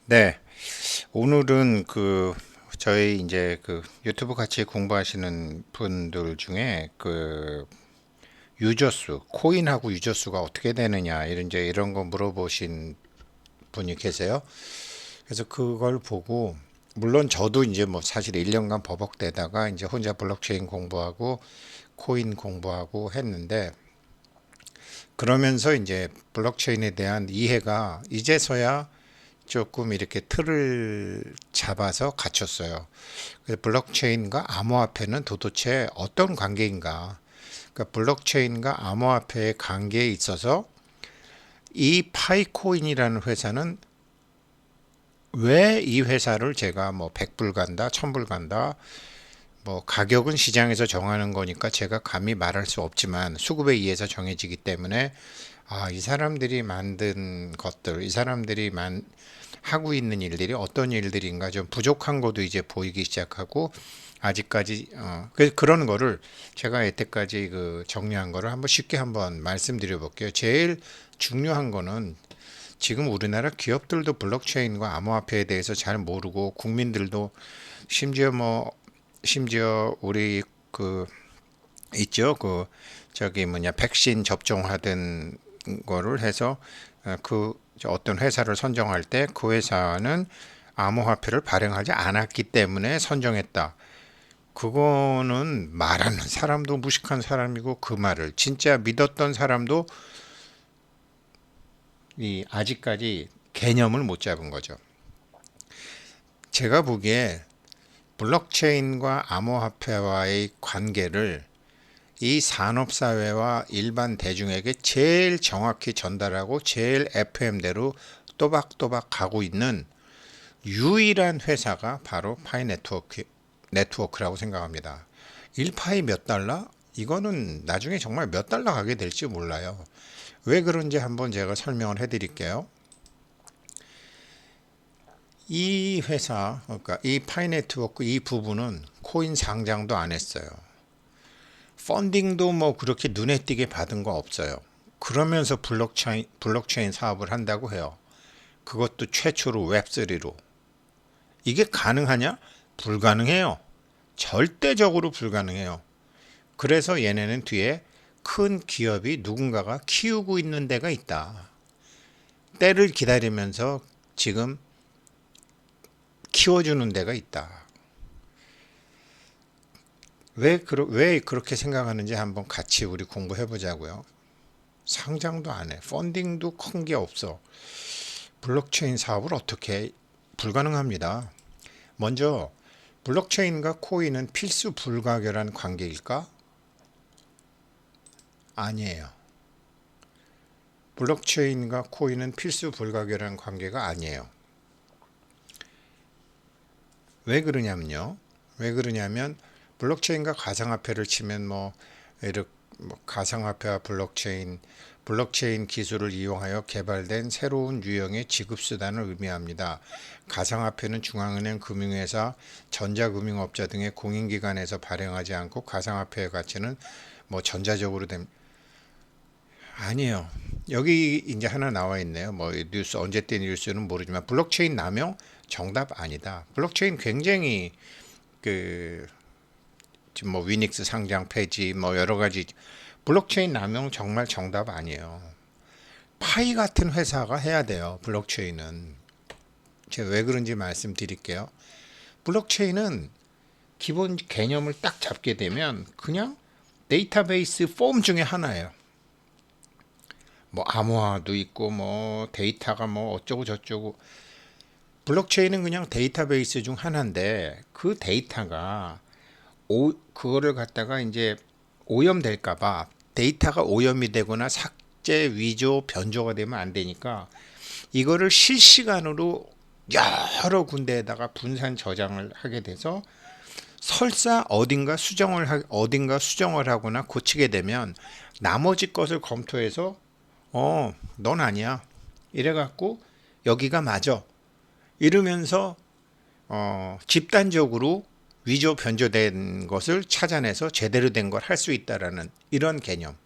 네, 오늘은 저희 이제 유튜브 같이 공부하시는 분들 중에 유저수, 코인하고 유저수가 어떻게 되느냐 이런 거 물어보신 분이 계세요. 그래서 그걸 보고 물론 저도 이제 뭐 사실 1년간 버벅대다가 이제 혼자 블록체인 공부하고 코인 공부하고 했는데 그러면서 이제 블록체인에 대한 이해가 이제서야 조금 이렇게 틀을 잡아서 갖췄어요. 그래서 블록체인과 암호화폐는 도대체 어떤 관계인가? 그러니까 블록체인과 암호화폐의 관계에 있어서 이 파이코인이라는 회사는 왜 이 회사를 제가 뭐 100불 간다, 1000불 간다, 뭐 가격은 시장에서 정하는 거니까 제가 감히 말할 수 없지만 수급에 의해서 정해지기 때문에 이 사람들이 만든 것들, 이 사람들이 하고 있는 일들이 어떤 일들인가 좀 부족한 것도 이제 보이기 시작하고 아직까지 그런 거를 제가 여태까지 정리한 거를 한번 쉽게 한번 말씀드려 볼게요. 제일 중요한 거는 지금 우리나라 기업들도 블록체인과 암호화폐에 대해서 잘 모르고 국민들도 심지어 우리 있죠. 저기 백신 접종하던 거를 해서 어떤 회사를 선정할 때 그 회사는 암호화폐를 발행하지 않았기 때문에 선정했다. 그거는 말하는 사람도 무식한 사람이고 그 말을 진짜 믿었던 사람도 아직까지 개념을 못 잡은 거죠. 제가 보기에 블록체인과 암호화폐와의 관계를 이 산업사회와 일반 대중에게 제일 정확히 전달하고 제일 FM대로 또박또박 가고 있는 유일한 회사가 바로 네트워크라고 생각합니다. 1파이 몇 달러? 이거는 나중에 정말 몇 달러 가게 될지 몰라요. 왜 그런지 한번 제가 설명을 해드릴게요. 이 회사, 그러니까 이 파이 네트워크 이 부분은 코인 상장도 안 했어요. 펀딩도 뭐 그렇게 눈에 띄게 받은 거 없어요. 그러면서 블록체인 사업을 한다고 해요. 그것도 최초로 웹3로. 이게 가능하냐? 불가능해요. 절대적으로 불가능해요. 그래서 얘네는 뒤에 큰 기업이 누군가가 키우고 있는 데가 있다. 때를 기다리면서 지금 키워주는 데가 있다. 왜 그렇게 생각하는지 한번 같이 우리 공부해 보자고요. 상장도 안 해. 펀딩도 큰 게 없어. 블록체인 사업을 어떻게 해? 불가능합니다. 먼저 블록체인과 코인은 필수 불가결한 관계일까? 아니에요. 블록체인과 코인은 필수 불가결한 관계가 아니에요. 왜 그러냐면 블록체인과 가상화폐를 치면 가상화폐와 블록체인 기술을 이용하여 개발된 새로운 유형의 지급수단을 의미합니다. 가상화폐는 중앙은행, 금융회사, 전자금융업자 등의 공인기관에서 발행하지 않고 가상화폐의 가치는 전자적으로 아니에요. 여기 이제 하나 나와 있네요. 뉴스 언제 때 뉴스는 모르지만 블록체인 남용 정답 아니다. 블록체인 굉장히 그 지금 위닉스 상장 폐지 여러 가지 블록체인 남용 정말 정답 아니에요. 파이 같은 회사가 해야 돼요. 블록체인은 제가 왜 그런지 말씀드릴게요. 블록체인은 기본 개념을 딱 잡게 되면 그냥 데이터베이스 폼 중에 하나예요. 암호화도 있고 데이터가 어쩌고 저쩌고 블록체인은 그냥 데이터베이스 중 하나인데 그 데이터가 그거를 갖다가 이제 오염될까봐 데이터가 오염이 되거나 삭제, 위조, 변조가 되면 안 되니까 이거를 실시간으로 여러 군데에다가 분산 저장을 하게 돼서 설사 어딘가 수정을 하거나 고치게 되면 나머지 것을 검토해서 넌 아니야. 이래갖고 여기가 맞아. 이러면서 집단적으로 위조 변조된 것을 찾아내서 제대로 된 걸 할 수 있다라는 이런 개념.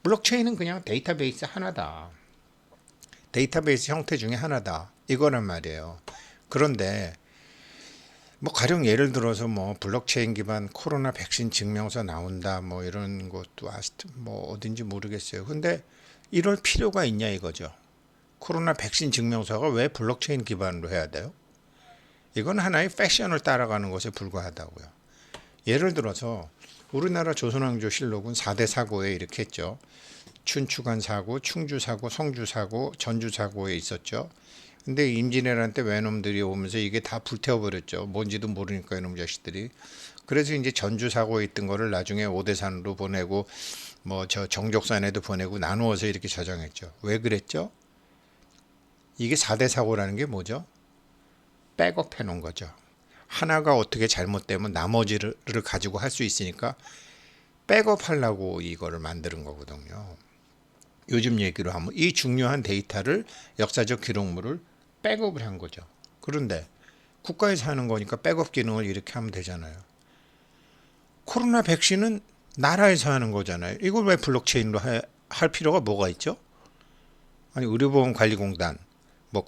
블록체인은 그냥 데이터베이스 하나다. 데이터베이스 형태 중에 하나다. 이거란 말이에요. 그런데 뭐 가령 예를 들어서 뭐 블록체인 기반 코로나 백신 증명서 나온다 뭐 이런 것도 뭐 어딘지 모르겠어요. 근데 이럴 필요가 있냐 이거죠. 코로나 백신 증명서가 왜 블록체인 기반으로 해야 돼요? 이건 하나의 패션을 따라가는 것에 불과하다고요. 예를 들어서 우리나라 조선왕조실록은 4대 사고에 이렇게 했죠. 춘추관 사고, 충주 사고, 성주 사고, 전주 사고에 있었죠. 근데 임진왜란 때 외놈들이 오면서 이게 다 불태워버렸죠. 뭔지도 모르니까 이놈 자식들이. 그래서 이제 전주 사고에 있던 거를 나중에 오대산으로 보내고 뭐 저 정족산에도 보내고 나누어서 이렇게 저장했죠. 왜 그랬죠? 이게 4대 사고라는 게 뭐죠? 백업해 놓은 거죠. 하나가 어떻게 잘못되면 나머지를 가지고 할 수 있으니까 백업하려고 이거를 만드는 거거든요. 요즘 얘기로 하면 이 중요한 데이터를 역사적 기록물을 백업을 한 거죠. 그런데 국가에서 하는 거니까 백업 기능을 이렇게 하면 되잖아요. 코로나 백신은 나라에서 하는 거잖아요. 이걸 왜 블록체인으로 할 필요가 뭐가 있죠? 아니 의료보험관리공단, 뭐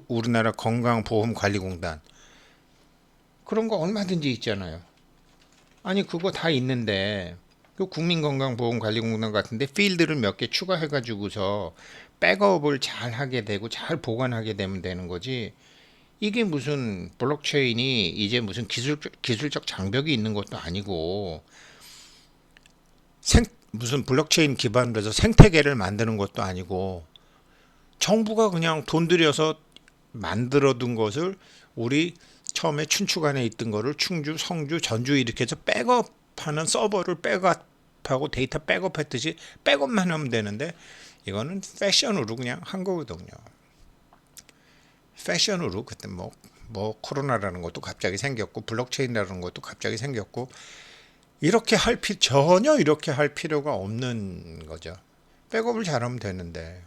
우리나라 건강보험관리공단 그런 거 얼마든지 있잖아요. 아니 그거 다 있는데 그 국민건강보험관리공단 같은데 필드를 몇 개 추가해가지고서 백업을 잘 하게 되고 잘 보관하게 되면 되는 거지. 이게 무슨 블록체인이 이제 무슨 기술적 장벽이 있는 것도 아니고 무슨 블록체인 기반으로 해서 생태계를 만드는 것도 아니고 정부가 그냥 돈 들여서 만들어둔 것을 우리 처음에 춘추관에 있던 거를 충주, 성주, 전주 이렇게 해서 백업하는 서버를 백업하고 데이터 백업했듯이 백업만 하면 되는데 이거는 패션으로 그냥 한 거거든요. 패션으로 그때 뭐 코로나라는 것도 갑자기 생겼고 블록체인이라는 것도 갑자기 생겼고 전혀 이렇게 할 필요가 없는 거죠. 백업을 잘하면 되는데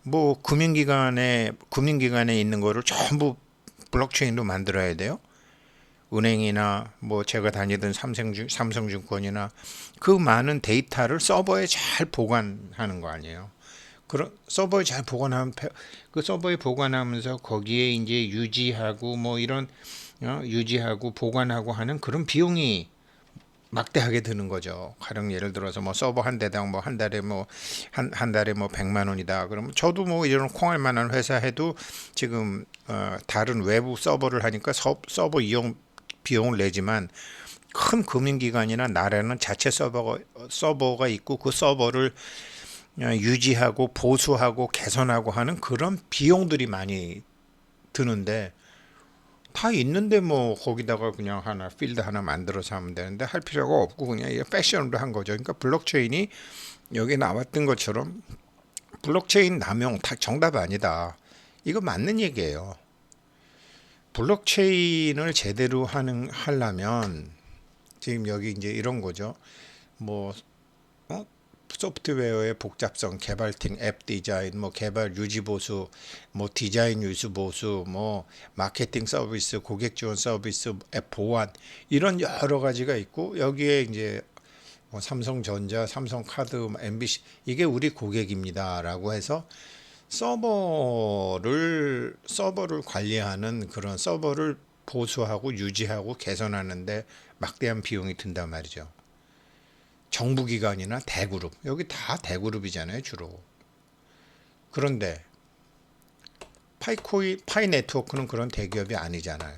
뭐 금융기관에 있는 거를 전부 블록체인으로 만들어야 돼요. 은행이나 뭐 제가 다니던 삼성증권이나 그 많은 데이터를 서버에 잘 보관하는 거 아니에요. 그런 서버에 잘 보관하면 그 서버에 보관하면서 거기에 이제 유지하고 뭐 이런 유지하고 보관하고 하는 그런 비용이 막대하게 드는 거죠. 가령 예를 들어서 뭐 서버 한 대당 뭐 한 달에 한 달에 뭐 100만 원이다. 그러면 저도 뭐 이런 콩할 만한 회사 해도 지금 다른 외부 서버를 하니까 서버 이용 비용을 내지만 큰 금융기관이나 나라는 자체 서버가 있고 그 서버를 유지하고 보수하고 개선하고 하는 그런 비용들이 많이 드는데 다 있는데 뭐 거기다가 그냥 하나 필드 하나 만들어서 하면 되는데 할 필요가 없고 그냥 패션으로 한 거죠. 그러니까 블록체인이 여기 나왔던 것처럼 블록체인 남용 다 정답 아니다. 이거 맞는 얘기예요. 블록체인을 제대로 하려면 지금 여기 이제 이런 거죠. 뭐 소프트웨어의 복잡성, 개발팀, 앱 디자인, 뭐 개발 유지 보수, 뭐 디자인 유지 보수, 뭐 마케팅 서비스, 고객 지원 서비스, 앱 보안 이런 여러 가지가 있고 여기에 이제 뭐 삼성전자, 삼성카드, MBC 이게 우리 고객입니다라고 해서 서버를 관리하는 그런 서버를 보수하고 유지하고 개선하는데 막대한 비용이 든단 말이죠. 정부기관이나 대그룹 여기 다 대그룹이잖아요 주로. 그런데 파이 네트워크는 그런 대기업이 아니잖아요.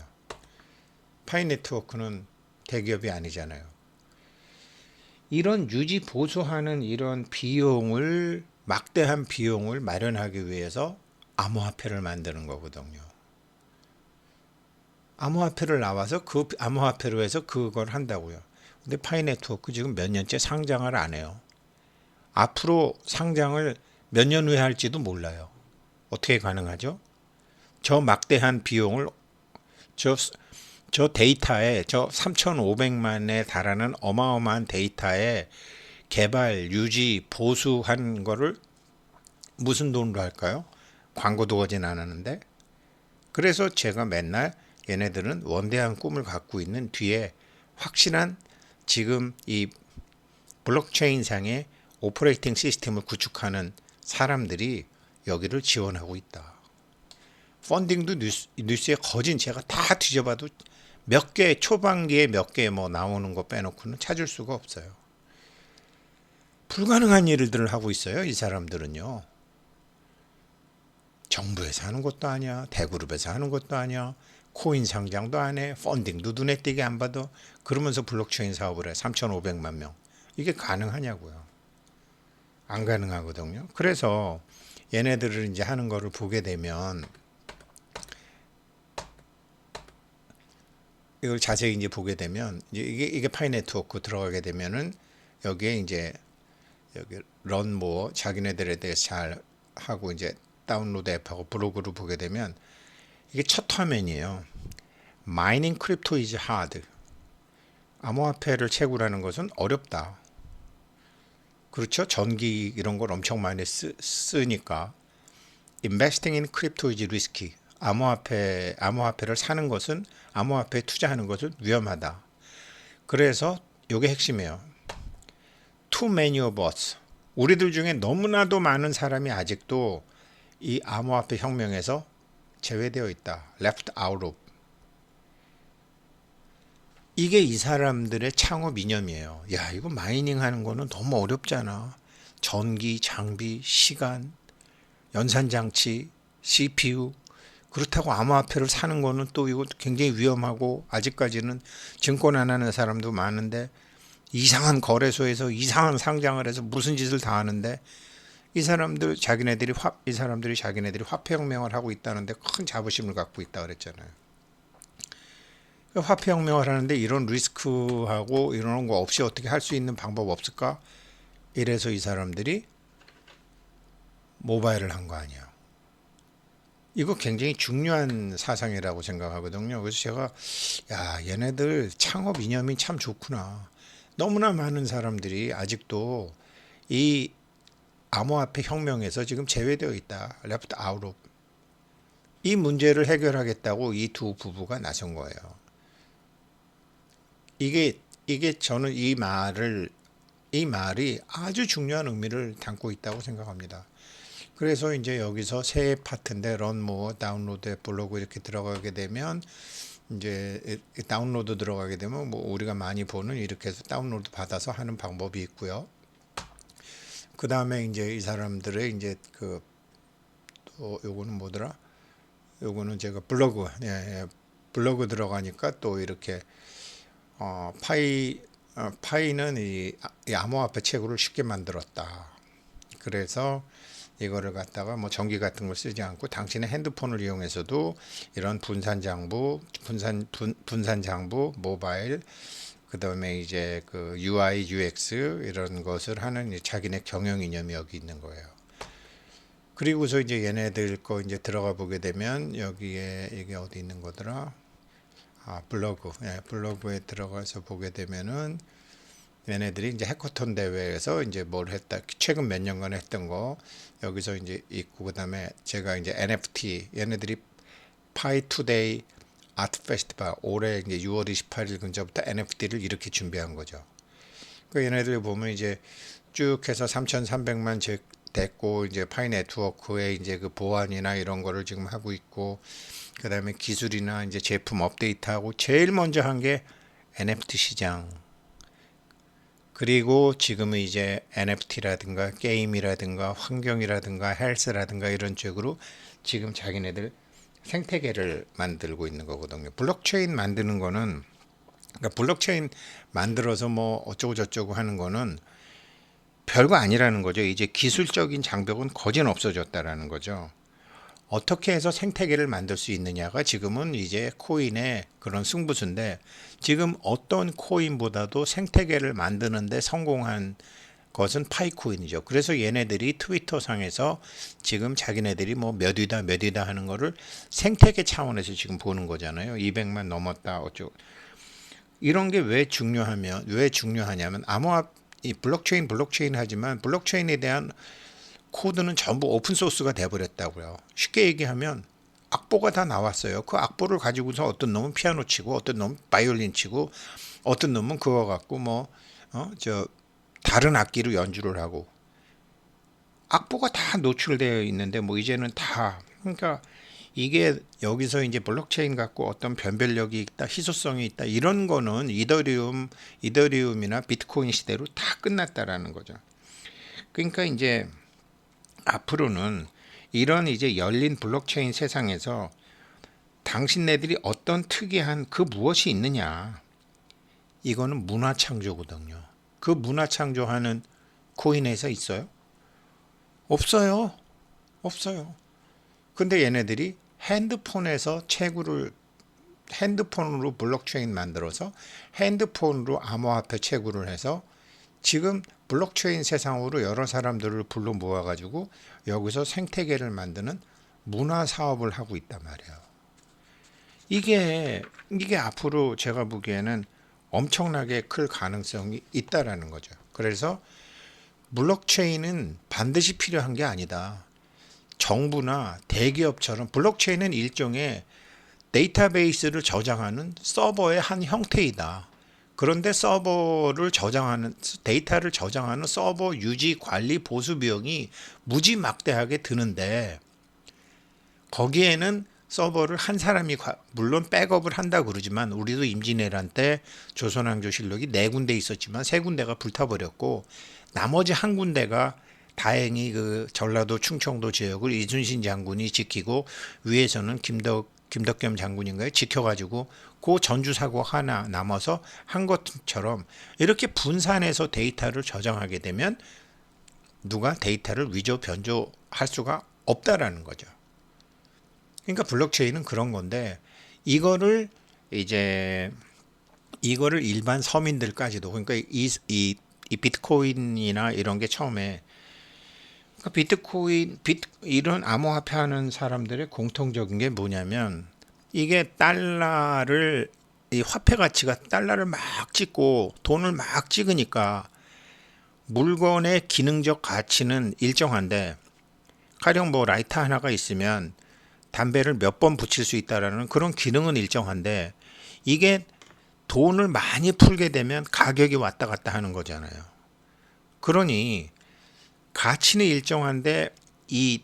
파이 네트워크는 대기업이 아니잖아요. 이런 유지 보수하는 이런 막대한 비용을 마련하기 위해서 암호화폐를 만드는 거거든요. 암호화폐를 나와서 그 암호화폐로 해서 그걸 한다고요. 근데 파이 네트워크 지금 몇 년째 상장을 안 해요. 앞으로 상장을 몇 년 후에 할지도 몰라요. 어떻게 가능하죠? 저 막대한 비용을 저 데이터에 저 3,500만에 달하는 어마어마한 데이터에 개발, 유지, 보수한 거를 무슨 돈으로 할까요? 광고도 하진 않았는데. 그래서 제가 맨날 얘네들은 원대한 꿈을 갖고 있는 뒤에 확실한 지금 이 블록체인 상의 오퍼레이팅 시스템을 구축하는 사람들이 여기를 지원하고 있다. 펀딩도 뉴스에 거진 제가 다 뒤져봐도 몇 개, 초반기에 몇 개 뭐 나오는 거 빼놓고는 찾을 수가 없어요. 불가능한 일들을 하고 있어요, 이 사람들은요. 정부에서 하는 것도 아니야, 대그룹에서 하는 것도 아니야, 코인 상장도 안 해, 펀딩도 눈에 띄게 안 받아. 그러면서 블록체인 사업을 해. 3,500만 명. 이게 가능하냐고요. 안 가능하거든요. 그래서 얘네들을 이제 하는 거를 보게 되면 이걸 자세히 이제 보게 되면 이게 파이 네트워크 들어가게 되면은 여기에 이제 여기 런모 자기네들에 대해서 잘 하고 이제 다운로드 앱하고 블로그를 보게 되면 이게 첫 화면이에요. Mining crypto is hard. 암호화폐를 채굴하는 것은 어렵다. 그렇죠? 전기 이런 걸 엄청 많이 쓰니까. Investing in crypto is risky. 암호화폐를 사는 것은 암호화폐에 투자하는 것은 위험하다. 그래서 이게 핵심이에요. Too many of us. 우리들 중에 너무나도 많은 사람이 아직도 이 암호화폐 혁명에서 제외되어 있다. Left out of. 이게 이 사람들의 창업 이념이에요. 야, 이거 마이닝 하는 거는 너무 어렵잖아. 전기, 장비, 시간, 연산장치, CPU. 그렇다고 암호화폐를 사는 거는 또 이거 굉장히 위험하고 아직까지는 증권 안 하는 사람도 많은데 이상한 거래소에서 이상한 상장을 해서 무슨 짓을 다 하는데 이 사람들이 자기네들이 화폐혁명을 하고 있다는데 큰 자부심을 갖고 있다 그랬잖아요. 화폐혁명을 하는데 이런 리스크하고 이런 거 없이 어떻게 할 수 있는 방법 없을까? 이래서 이 사람들이 모바일을 한 거 아니야. 이거 굉장히 중요한 사상이라고 생각하거든요. 그래서 제가 얘네들 창업 이념이 참 좋구나. 너무나 많은 사람들이 아직도 이 암호화폐 혁명에서 지금 제외되어 있다. Left out of. 이 문제를 해결하겠다고 이 두 부부가 나선 거예요. 이게 저는 이 말이 아주 중요한 의미를 담고 있다고 생각합니다. 그래서 이제 여기서 새 파트인데 런모 다운로드 블로그 이렇게 들어가게 되면 이제 다운로드 들어가게 되면 뭐 우리가 많이 보는 이렇게 해서 다운로드 받아서 하는 방법이 있고요. 그 다음에 이제 이 사람들의 이제 또 요거는 뭐더라? 요거는 제가 블로그 블로그 들어가니까 또 이렇게 파이는 이 암호화폐 채굴을 쉽게 만들었다. 그래서 이거를 갖다가 뭐 전기 같은 걸 쓰지 않고 당신의 핸드폰을 이용해서도 이런 분산 장부, 모바일, 그 다음에 이제 그 UI, UX 이런 것을 하는 자기네 경영 이념이 여기 있는 거예요. 그리고서 이제 얘네들 거 이제 들어가 보게 되면 여기에 이게 어디 있는 거더라? 블로그. 블로그에 들어가서 보게 되면은 얘네들이 이제 해커톤 대회에서 이제 뭘 했다. 최근 몇 년간 했던 거 여기서 이제 있고 그다음에 제가 이제 NFT 얘네들이 파이 투데이 아트 페스티벌 올해 이제 6월 28일 근처부터 NFT를 이렇게 준비한 거죠. 그 얘네들 보면 이제 쭉 해서 3,300만 됐고 이제 파이 네트워크에 이제 그 보안이나 이런 거를 지금 하고 있고 그다음에 기술이나 이제 제품 업데이트하고 제일 먼저 한 게 NFT 시장. 그리고 지금은 이제 NFT라든가 게임이라든가 환경이라든가 헬스라든가 이런 쪽으로 지금 자기네들 생태계를 만들고 있는 거거든요. 블록체인 만드는 거는 그러니까 블록체인 만들어서 뭐 어쩌고 저쩌고 하는 거는 별거 아니라는 거죠. 이제 기술적인 장벽은 거진 없어졌다라는 거죠. 어떻게 해서 생태계를 만들 수 있느냐가 지금은 이제 코인의 그런 승부수인데 지금 어떤 코인보다도 생태계를 만드는데 성공한 것은 파이코인이죠. 그래서 얘네들이 트위터 상에서 지금 자기네들이 뭐 몇 위다 하는 거를 생태계 차원에서 지금 보는 거잖아요. 200만 넘었다 어쩌고. 이런 게 왜 중요하냐면 이 블록체인 하지만 블록체인에 대한 코드는 전부 오픈 소스가 돼버렸다고요. 쉽게 얘기하면 악보가 다 나왔어요. 그 악보를 가지고서 어떤 놈은 피아노 치고 어떤 놈은 바이올린 치고 어떤 놈은 그거 갖고 다른 악기로 연주를 하고 악보가 다 노출되어 있는데 뭐 이제는 다 그러니까 이게 여기서 이제 블록체인 갖고 어떤 변별력이 있다, 희소성이 있다 이런 거는 이더리움이나 비트코인 시대로 다 끝났다라는 거죠. 그러니까 이제 앞으로는 이런 이제 열린 블록체인 세상에서 당신네들이 어떤 특이한 그 무엇이 있느냐, 이거는 문화 창조거든요. 그 문화 창조하는 코인에서 있어요? 없어요. 없어요. 근데 얘네들이 핸드폰으로 블록체인 만들어서 핸드폰으로 암호화폐 채굴을 해서 지금 블록체인 세상으로 여러 사람들을 불러 모아가지고 여기서 생태계를 만드는 문화 사업을 하고 있단 말이에요. 이게 앞으로 제가 보기에는 엄청나게 클 가능성이 있다라는 거죠. 그래서 블록체인은 반드시 필요한 게 아니다. 정부나 대기업처럼 블록체인은 일종의 데이터베이스를 저장하는 서버의 한 형태이다. 그런데 데이터를 저장하는 서버 유지 관리 보수 비용이 무지 막대하게 드는데, 거기에는 서버를 한 사람이 물론 백업을 한다 그러지만, 우리도 임진왜란 때 조선왕조실록이 4군데 있었지만 3군데가 불타버렸고 나머지 한 군데가 다행히 그 전라도 충청도 지역을 이순신 장군이 지키고 위에서는 김덕겸 장군인가요? 지켜가지고 그 전주 사고가 하나 남아서 한 것처럼, 이렇게 분산해서 데이터를 저장하게 되면 누가 데이터를 위조 변조할 수가 없다라는 거죠. 그러니까 블록체인은 그런 건데, 이거를 일반 서민들까지도, 그러니까 이 비트코인이나 이런 게 처음에, 그러니까 이런 암호화폐 하는 사람들의 공통적인 게 뭐냐면, 이게 이 화폐 가치가 달러를 막 찍고 돈을 막 찍으니까 물건의 기능적 가치는 일정한데, 가령 뭐 라이터 하나가 있으면 담배를 몇 번 붙일 수 있다라는 그런 기능은 일정한데, 이게 돈을 많이 풀게 되면 가격이 왔다 갔다 하는 거잖아요. 그러니 가치는 일정한데 이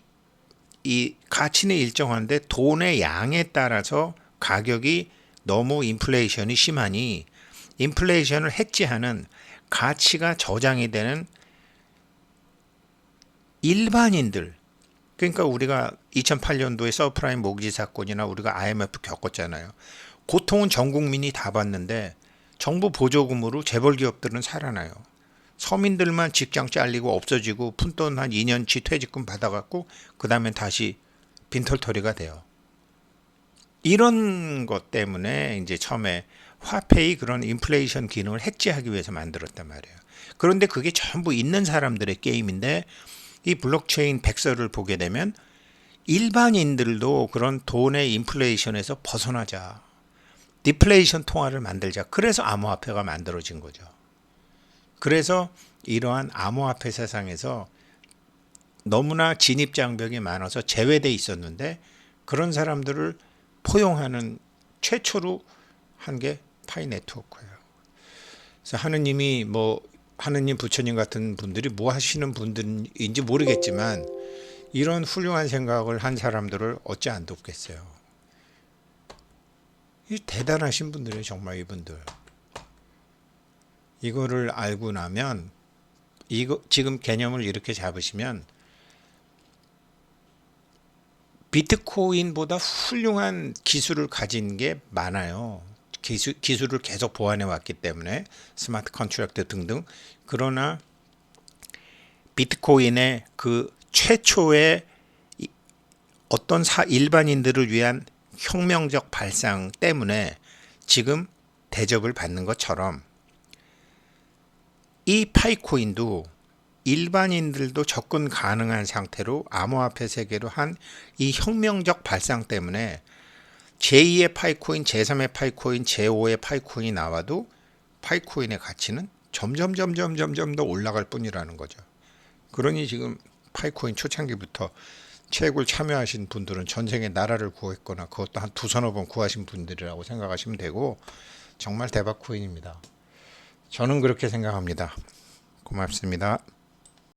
가치는 일정한데 돈의 양에 따라서 가격이 너무 인플레이션이 심하니, 인플레이션을 해지하는 가치가 저장이 되는 일반인들, 그러니까 우리가 2008년도에 서프라임 모기지 사건이나 우리가 IMF 겪었잖아요. 고통은 전 국민이 다 받는데 정부 보조금으로 재벌 기업들은 살아나요. 서민들만 직장 잘리고 없어지고 푼돈 한 2년치 퇴직금 받아갖고 그 다음엔 다시 빈털터리가 돼요. 이런 것 때문에 이제 처음에 화폐의 그런 인플레이션 기능을 해지하기 위해서 만들었단 말이에요. 그런데 그게 전부 있는 사람들의 게임인데, 이 블록체인 백서를 보게 되면 일반인들도 그런 돈의 인플레이션에서 벗어나자, 디플레이션 통화를 만들자, 그래서 암호화폐가 만들어진 거죠. 그래서 이러한 암호화폐 세상에서 너무나 진입장벽이 많아서 제외돼 있었는데, 그런 사람들을 포용하는 최초로 한 게 파이 네트워크예요. 그래서 하느님 부처님 같은 분들이 뭐 하시는 분들인지 모르겠지만 이런 훌륭한 생각을 한 사람들을 어찌 안 돕겠어요. 대단하신 분들이에요, 정말. 이분들 이거를 알고 나면, 지금 개념을 이렇게 잡으시면 비트코인보다 훌륭한 기술을 가진 게 많아요. 기술을 계속 보완해 왔기 때문에, 스마트 컨트랙트 등등. 그러나 비트코인의 그 최초의 어떤 일반인들을 위한 혁명적 발상 때문에 지금 대접을 받는 것처럼, 이 파이코인도 일반인들도 접근 가능한 상태로 암호화폐 세계로 한 이 혁명적 발상 때문에 제2의 파이코인, 제3의 파이코인, 제5의 파이코인이 나와도 파이코인의 가치는 점점 더 올라갈 뿐이라는 거죠. 그러니 지금 파이코인 초창기부터 채굴 참여하신 분들은 전생에 나라를 구했거나 그것도 한 두서너 번 구하신 분들이라고 생각하시면 되고, 정말 대박 코인입니다. 저는 그렇게 생각합니다. 고맙습니다.